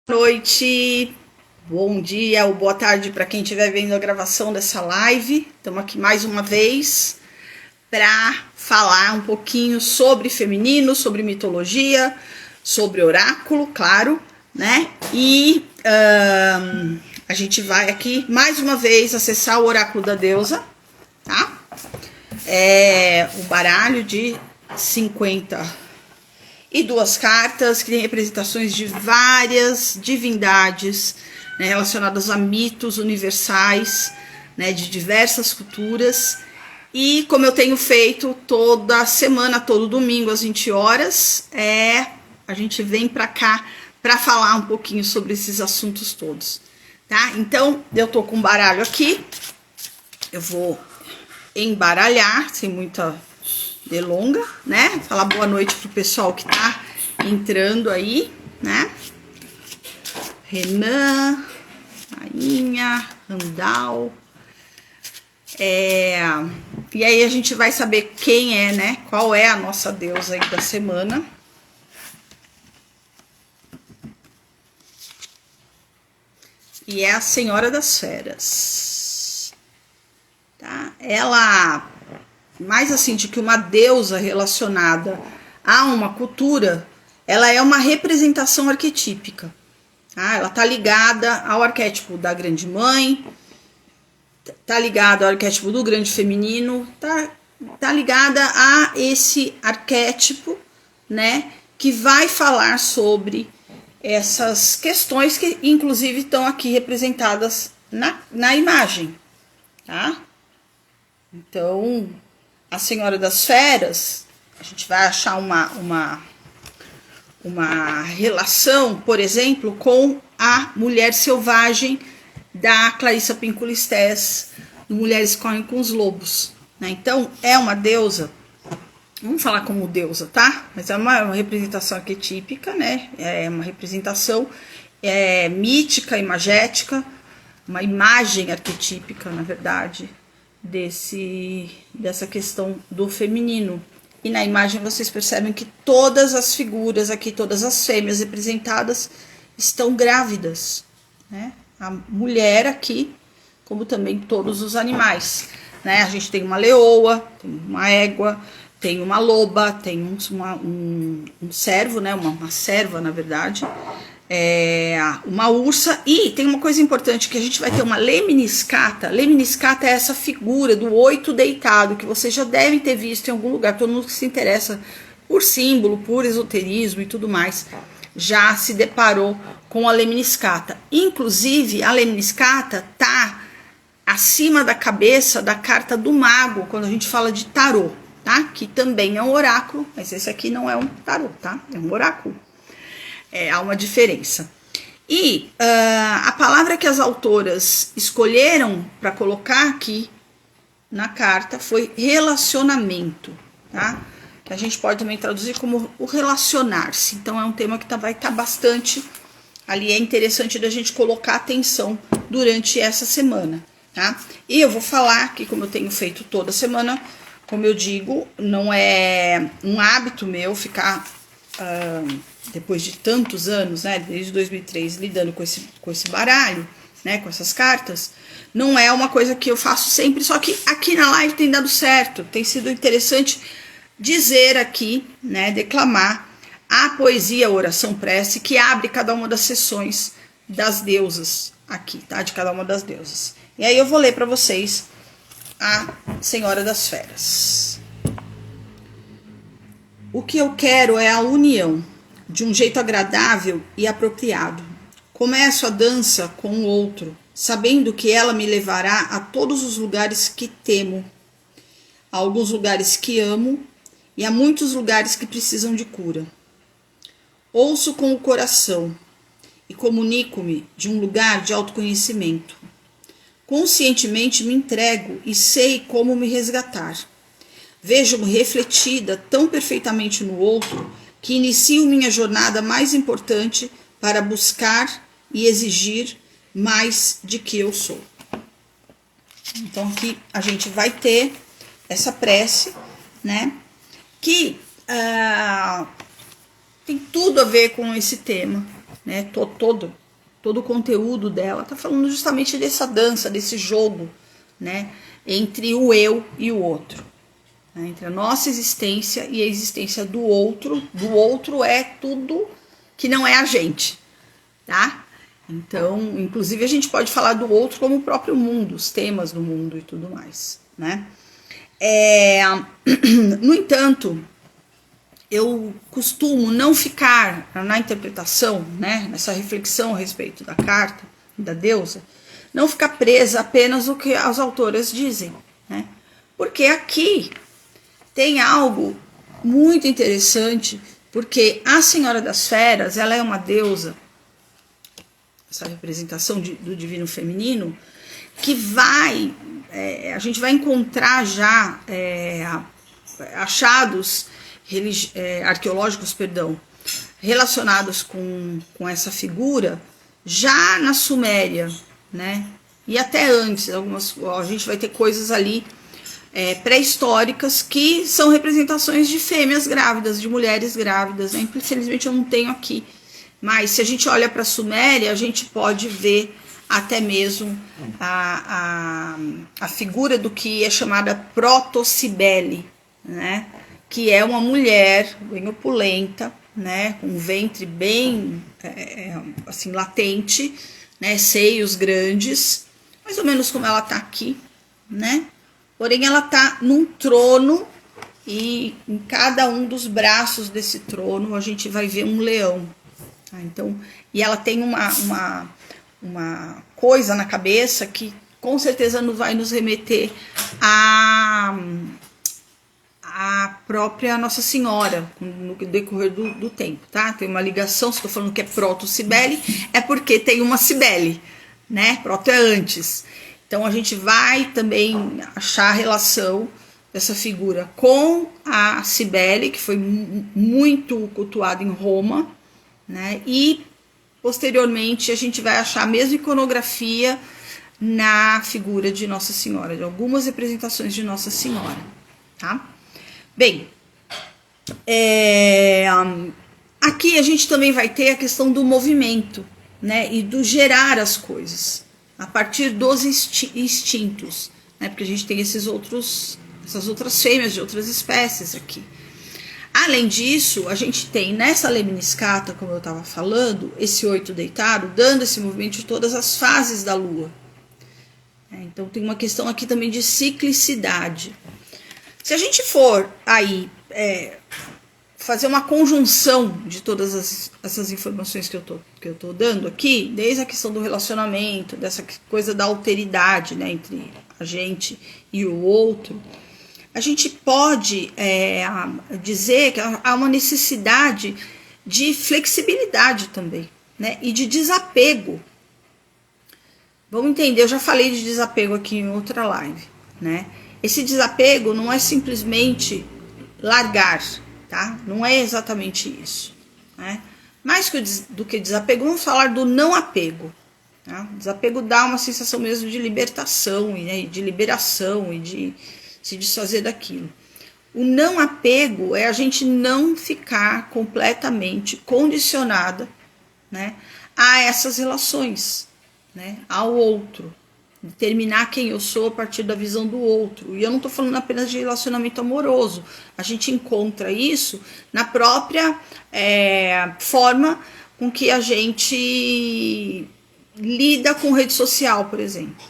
Noite, bom dia ou boa tarde para quem estiver vendo a gravação dessa live. Estamos aqui mais uma vez para falar um pouquinho sobre feminino, sobre mitologia, sobre oráculo, claro, né? E a gente vai aqui mais uma vez acessar o oráculo da deusa, tá? É um baralho de 52 cartas que tem representações de várias divindades, né, relacionadas a mitos universais, né, de diversas culturas. E como eu tenho feito toda semana, todo domingo às 20 horas, a gente vem para cá para falar um pouquinho sobre esses assuntos todos, tá? Então, eu tô com um baralho aqui, eu vou embaralhar sem muita delonga, né? Falar boa noite pro pessoal que tá entrando aí, né? Renan, Rainha, Randall. E aí a gente vai saber quem é, né? Qual é a nossa deusa aí da semana. E é a Senhora das Feras. Tá? Ela, mais assim, de que uma deusa relacionada a uma cultura, ela é uma representação arquetípica. Tá? Ela tá ligada ao arquétipo da grande mãe, tá ligada ao arquétipo do grande feminino, tá ligada a esse arquétipo, né, que vai falar sobre essas questões que inclusive estão aqui representadas na imagem, tá? Então, a Senhora das Feras, a gente vai achar uma relação, por exemplo, com a mulher selvagem da Clarissa Pinkola Estés, Mulheres Correm com os Lobos, né? Então, é uma deusa, vamos falar como deusa, tá? Mas é uma representação arquetípica, né? É uma representação mítica, imagética, uma imagem arquetípica, na verdade, dessa questão do feminino. E na imagem vocês percebem que todas as figuras aqui, todas as fêmeas representadas estão grávidas, né? A mulher aqui, como também todos os animais, né? A gente tem uma leoa, tem uma égua, tem uma loba, tem um cervo, né? Uma cerva, na verdade, uma ursa. E tem uma coisa importante, que a gente vai ter uma lemniscata. Lemniscata é essa figura do 8 deitado, que vocês já devem ter visto em algum lugar. Todo mundo que se interessa por símbolo, por esoterismo e tudo mais, já se deparou com a lemniscata. Inclusive, a lemniscata tá acima da cabeça da carta do mago, quando a gente fala de tarô, tá? Que também é um oráculo, mas esse aqui não é um tarô, tá? É um oráculo. Há uma diferença. E a palavra que as autoras escolheram para colocar aqui na carta foi relacionamento, tá? Que a gente pode também traduzir como o relacionar-se. Então é um tema que vai estar bastante ali, é interessante da gente colocar atenção durante essa semana, tá? E eu vou falar que, como eu tenho feito toda semana, como eu digo, não é um hábito meu ficar depois de tantos anos, né, desde 2003, lidando com esse baralho, né, com essas cartas, não é uma coisa que eu faço sempre, só que aqui na live tem dado certo, tem sido interessante dizer aqui, né, declamar a poesia, a oração prece, que abre cada uma das sessões das deusas aqui, tá, de cada uma das deusas. E aí eu vou ler para vocês a Senhora das Feras. O que eu quero é a união, de um jeito agradável e apropriado. Começo a dança com o outro, sabendo que ela me levará a todos os lugares que temo, a alguns lugares que amo e a muitos lugares que precisam de cura. Ouço com o coração e comunico-me de um lugar de autoconhecimento. Conscientemente me entrego e sei como me resgatar. Vejo-me refletida tão perfeitamente no outro que inicio minha jornada mais importante para buscar e exigir mais de que eu sou. Então aqui a gente vai ter essa prece, né, que tem tudo a ver com esse tema, né, todo o conteúdo dela está falando justamente dessa dança, desse jogo, né, entre o eu e o outro, né, entre a nossa existência e a existência do outro. Do outro é tudo que não é a gente, tá? Então, inclusive a gente pode falar do outro como o próprio mundo, os temas do mundo e tudo mais, né? No entanto, eu costumo não ficar na interpretação, né, nessa reflexão a respeito da carta da deusa, não ficar presa apenas o que as autoras dizem, né? Porque aqui tem algo muito interessante, porque a Senhora das Feras, ela é uma deusa, essa representação do divino feminino, que a gente vai encontrar já achados arqueológicos, relacionados com essa figura, já na Suméria, né? E até antes, a gente vai ter coisas ali pré-históricas que são representações de fêmeas grávidas, de mulheres grávidas, né? Infelizmente eu não tenho aqui, mas se a gente olha para a Suméria, a gente pode ver até mesmo a figura do que é chamada Proto-Cibele, né? Que é uma mulher bem opulenta, né? Com um ventre bem assim, latente, né? Seios grandes, mais ou menos como ela tá aqui, né? Porém, ela tá num trono e em cada um dos braços desse trono a gente vai ver um leão. Tá? Então, e ela tem uma coisa na cabeça que com certeza não vai nos remeter a própria Nossa Senhora no decorrer do tempo, tá? Tem uma ligação, se estou falando que é Proto-Cibele, é porque tem uma Cibele, né? Proto é antes. Então a gente vai também achar a relação dessa figura com a Cibele, que foi muito cultuada em Roma, né? E posteriormente a gente vai achar a mesma iconografia na figura de Nossa Senhora, de algumas representações de Nossa Senhora, tá? Bem, aqui a gente também vai ter a questão do movimento, né? E do gerar as coisas a partir dos instintos, né? Porque a gente tem essas outras fêmeas de outras espécies aqui. Além disso, a gente tem nessa lemniscata, como eu estava falando, esse 8 deitado, dando esse movimento de todas as fases da lua. Então tem uma questão aqui também de ciclicidade. Se a gente for aí fazer uma conjunção de todas essas informações que eu tô dando aqui, desde a questão do relacionamento, dessa coisa da alteridade, né, entre a gente e o outro, a gente pode dizer que há uma necessidade de flexibilidade também, né, e de desapego. Vamos entender, eu já falei de desapego aqui em outra live, né? Esse desapego não é simplesmente largar, tá? Não é exatamente isso, né? Mais do que desapego, vamos falar do não apego. Tá? Desapego dá uma sensação mesmo de libertação, né? De liberação e de se desfazer daquilo. O não apego é a gente não ficar completamente condicionada, né, a essas relações, né, ao outro. Determinar quem eu sou a partir da visão do outro. E eu não estou falando apenas de relacionamento amoroso. A gente encontra isso na própria forma com que a gente lida com rede social, por exemplo.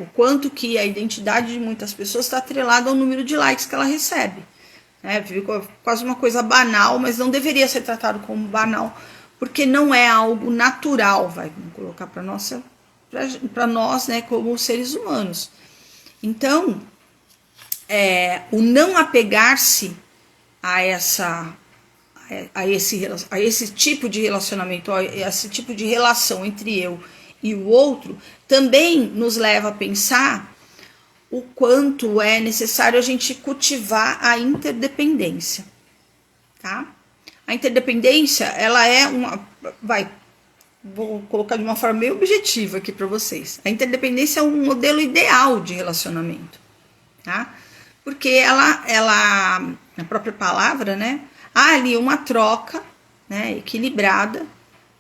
O quanto que a identidade de muitas pessoas está atrelada ao número de likes que ela recebe. Fica quase uma coisa banal, mas não deveria ser tratado como banal, porque não é algo natural, vamos colocar para nós, né, como seres humanos. Então, o não apegar-se a esse tipo de relacionamento, a esse tipo de relação entre eu e o outro, também nos leva a pensar o quanto é necessário a gente cultivar a interdependência, tá? A interdependência, ela é vou colocar de uma forma meio objetiva aqui para vocês. A interdependência é um modelo ideal de relacionamento, tá? Porque ela na própria palavra, né, há ali uma troca, né, equilibrada,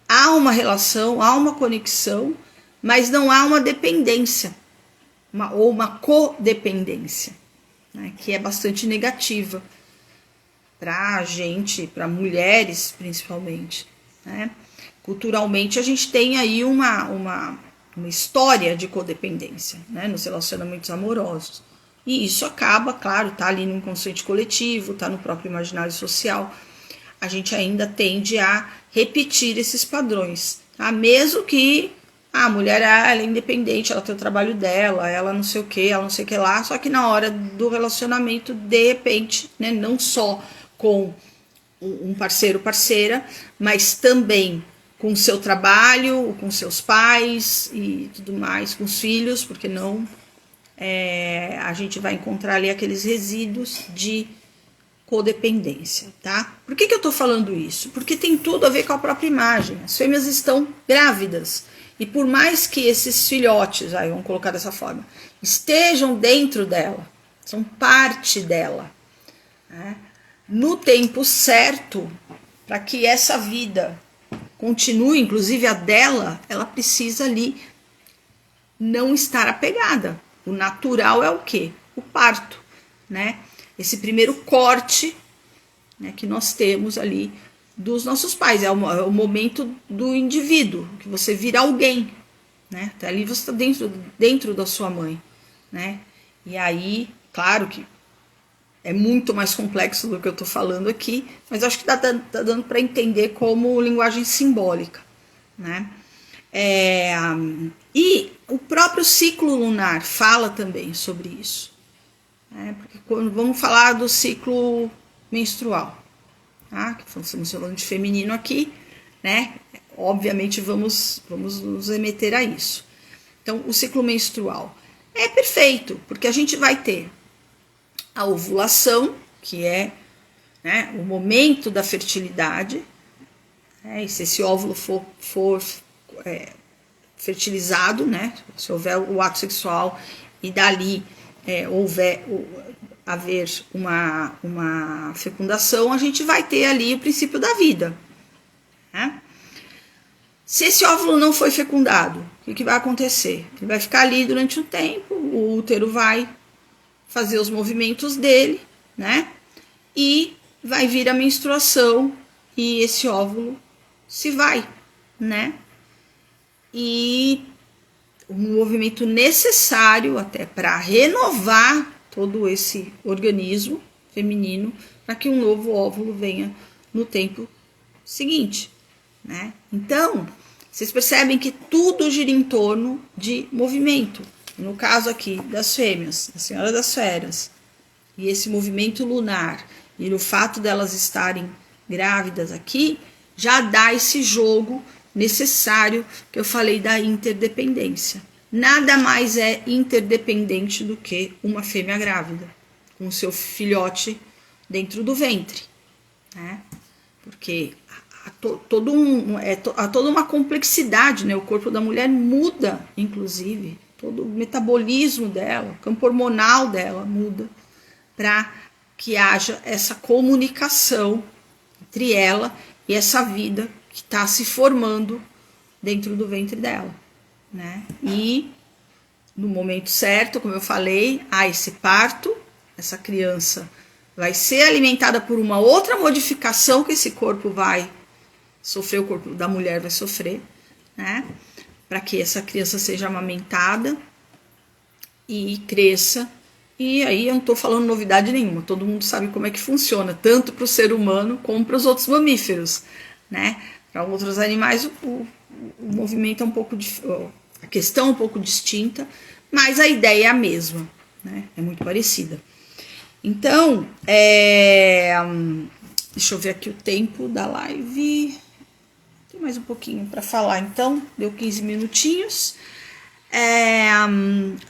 há uma relação, há uma conexão, mas não há uma dependência, ou uma codependência, né, que é bastante negativa para a gente, para mulheres principalmente, né? Culturalmente a gente tem aí uma história de codependência, né, nos relacionamentos amorosos. E isso acaba, claro, tá ali no inconsciente coletivo, tá no próprio imaginário social. A gente ainda tende a repetir esses padrões, tá? Mesmo que a mulher ela é independente, ela tem o trabalho dela, ela não sei o que, ela não sei o que lá, só que na hora do relacionamento, de repente, né, não só com um parceiro, parceira, mas também com o seu trabalho, com seus pais e tudo mais, com os filhos, porque não, a gente vai encontrar ali aqueles resíduos de codependência, tá? Por que eu tô falando isso? Porque tem tudo a ver com a própria imagem. As fêmeas estão grávidas. E por mais que esses filhotes, aí vamos colocar dessa forma, estejam dentro dela, são parte dela, né? No tempo certo, para que essa vida continue, inclusive a dela, ela precisa ali não estar apegada. O natural é o quê? O parto, né? Esse primeiro corte, né, que nós temos ali dos nossos pais, é o momento do indivíduo, que você vira alguém, né? Até ali você está dentro da sua mãe, né? E aí, claro que é muito mais complexo do que eu estou falando aqui, mas acho que tá dando para entender como linguagem simbólica, né? E o próprio ciclo lunar fala também sobre isso, né? Porque quando vamos falar do ciclo menstrual, tá? Que estamos falando de feminino aqui, né? Obviamente vamos nos remeter a isso. Então, o ciclo menstrual é perfeito, porque a gente vai ter a ovulação, que é, né, o momento da fertilidade, né? E se esse óvulo for fertilizado, né? Se houver o ato sexual e dali haver uma fecundação, a gente vai ter ali o princípio da vida, né? Se esse óvulo não foi fecundado, o que vai acontecer? Ele vai ficar ali durante um tempo, o útero vai fazer os movimentos dele, né? E vai vir a menstruação e esse óvulo se vai, né? E o movimento necessário até para renovar todo esse organismo feminino para que um novo óvulo venha no tempo seguinte, né? Então, vocês percebem que tudo gira em torno de movimento. No caso aqui das fêmeas, da Senhora das Feras, e esse movimento lunar, e o fato delas estarem grávidas aqui, já dá esse jogo necessário que eu falei da interdependência. Nada mais é interdependente do que uma fêmea grávida, com seu filhote dentro do ventre, né? Porque há toda uma complexidade, né? O corpo da mulher muda, inclusive, todo o metabolismo dela, o campo hormonal dela muda, para que haja essa comunicação entre ela e essa vida que está se formando dentro do ventre dela, né? E no momento certo, como eu falei, há esse parto, essa criança vai ser alimentada por uma outra modificação que esse corpo vai sofrer, o corpo da mulher vai sofrer, né? Para que essa criança seja amamentada e cresça. E aí eu não estou falando novidade nenhuma, todo mundo sabe como é que funciona, tanto para o ser humano como para os outros mamíferos, né? Para outros animais o movimento é um pouco, a questão é um pouco distinta, mas a ideia é a mesma, né? É muito parecida. Então, deixa eu ver aqui o tempo da live. Tem mais um pouquinho para falar, então, deu 15 minutinhos.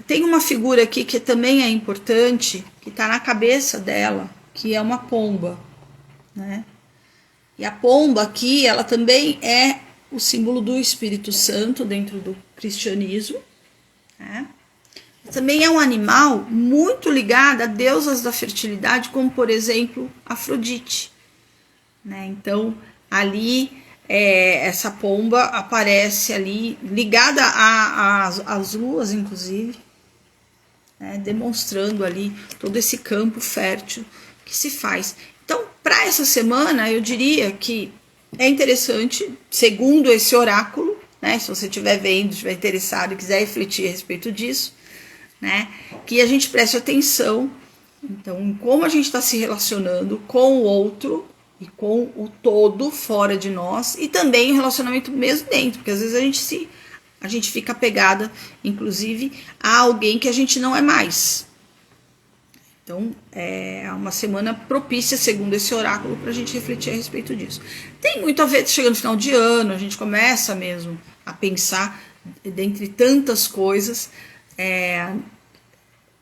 Tem uma figura aqui que também é importante, que está na cabeça dela, que é uma pomba, né? E a pomba aqui, ela também é o símbolo do Espírito Santo dentro do cristianismo, né? Também é um animal muito ligado a deusas da fertilidade, como por exemplo Afrodite, né? Então ali essa pomba aparece ali, ligada às luas, inclusive, né, demonstrando ali todo esse campo fértil que se faz. Então, para essa semana, eu diria que é interessante, segundo esse oráculo, né, se você estiver vendo, estiver interessado e quiser refletir a respeito disso, né, que a gente preste atenção, então, em como a gente está se relacionando com o outro e com o todo fora de nós, e também o relacionamento mesmo dentro, porque às vezes a gente fica apegada, inclusive, a alguém que a gente não é mais. Então, é uma semana propícia, segundo esse oráculo, para a gente refletir a respeito disso. Tem muito a ver, chegando no final de ano, a gente começa mesmo a pensar, dentre tantas coisas,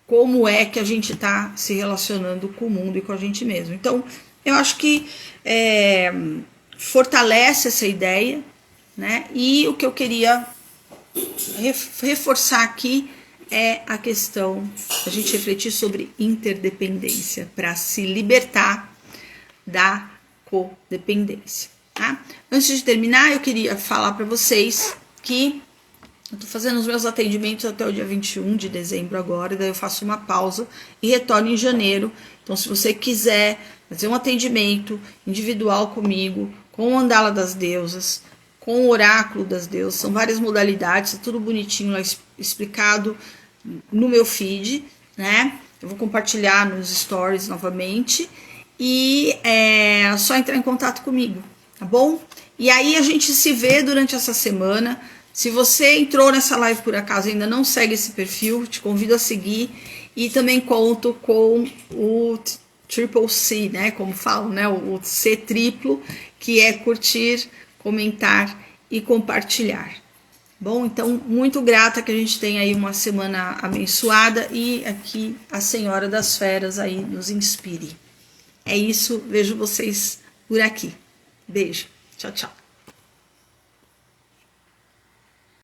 como é que a gente está se relacionando com o mundo e com a gente mesmo. Então, eu acho que fortalece essa ideia, né? E o que eu queria reforçar aqui é a questão da gente refletir sobre interdependência para se libertar da codependência. Tá? Antes de terminar, eu queria falar para vocês que eu estou fazendo os meus atendimentos até o dia 21 de dezembro agora, daí eu faço uma pausa e retorno em janeiro. Então, se você quiser fazer um atendimento individual comigo, com o Mandala das Deusas, com o Oráculo das Deusas, são várias modalidades, é tudo bonitinho lá explicado no meu feed, né? Eu vou compartilhar nos stories novamente e é só entrar em contato comigo, tá bom? E aí a gente se vê durante essa semana. Se você entrou nessa live por acaso e ainda não segue esse perfil, te convido a seguir e também conto com o Triple C, né? Como falam, né? O C triplo, que é curtir, comentar e compartilhar. Bom, então, muito grata que a gente tenha aí uma semana abençoada e aqui a Senhora das Feras aí nos inspire. É isso, vejo vocês por aqui. Beijo, tchau, tchau.